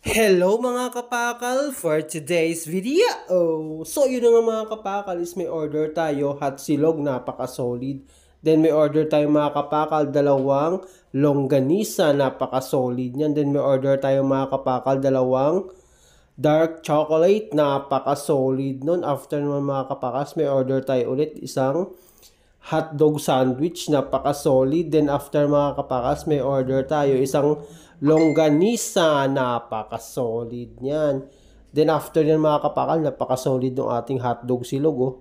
Hello mga kapakal for today's video. So yun na nga mga kapakal is may order tayo hot silog, napaka-solid. Then may order tayo mga kapakal dalawang longganisa, napaka-solid niyan. Then may order tayo mga kapakal dalawang dark chocolate, napaka-solid nun. After naman mga kapakas may order tayo ulit isang hotdog sandwich, napaka-solid. Then after mga kapakas, may order tayo isang longganisa, napaka-solid niyan. Then after yan mga kapakal, napaka-solid ng ating hotdog silog. Oh.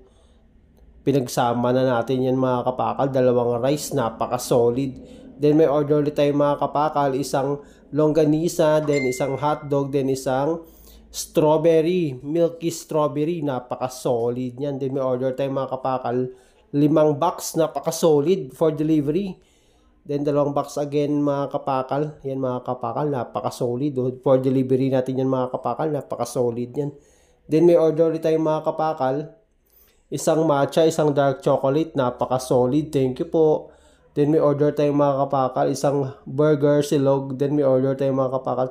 Pinagsama na natin yan mga kapakal, dalawang rice, napaka-solid. Then may order ulit tayo mga kapakal, isang longganisa, then isang hotdog, then isang strawberry, milky strawberry, napaka-solid niyan. Then may order tayo mga kapakal, 5 box, napaka-solid for delivery. Then 2 box again mga kapakal. Yan mga kapakal, napaka-solid. Oh. For delivery natin yan mga kapakal, napaka-solid yan. Then may order ulit tayo mga kapakal. Isang matcha, isang dark chocolate, napaka-solid. Thank you po. Then may order tayo mga kapakal, isang burger silog. Then may order tayo mga kapakal,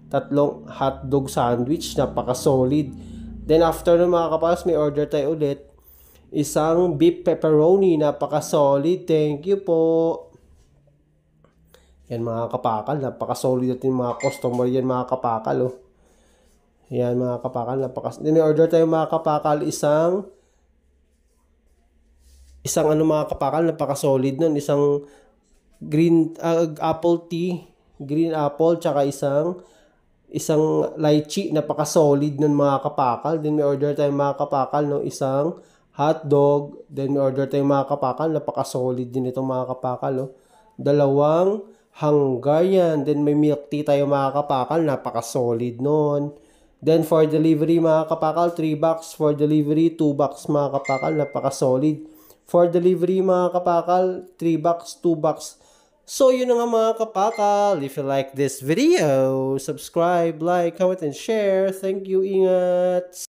tatlong hotdog sandwich, napaka-solid. Then after ng mga kapakal, may order tayo ulit isang beef pepperoni, napaka-solid. Thank you po. Yan mga kapakal, napaka-solid natin mga customer yan mga kapakal. Oh. Yan mga kapakal, Then order tayo mga kapakal isang mga kapakal, napaka-solid nun. Isang green apple tea, green apple, tsaka isang lychee, napaka-solid nun mga kapakal. Then may order tayo mga kapakal no, isang hotdog. Then may order tayong mga kapakal, napaka-solid din itong mga kapakal. Oh. Dalawang Hungarian. Then may milk tea tayo mga kapakal, napaka-solid nun. Then for delivery mga kapakal, 3 box. For delivery, 2 box mga kapakal, napaka-solid. For delivery mga kapakal, 3 box, 2 box. So yun na nga mga kapakal. If you like this video, subscribe, like, comment, and share. Thank you, ingat!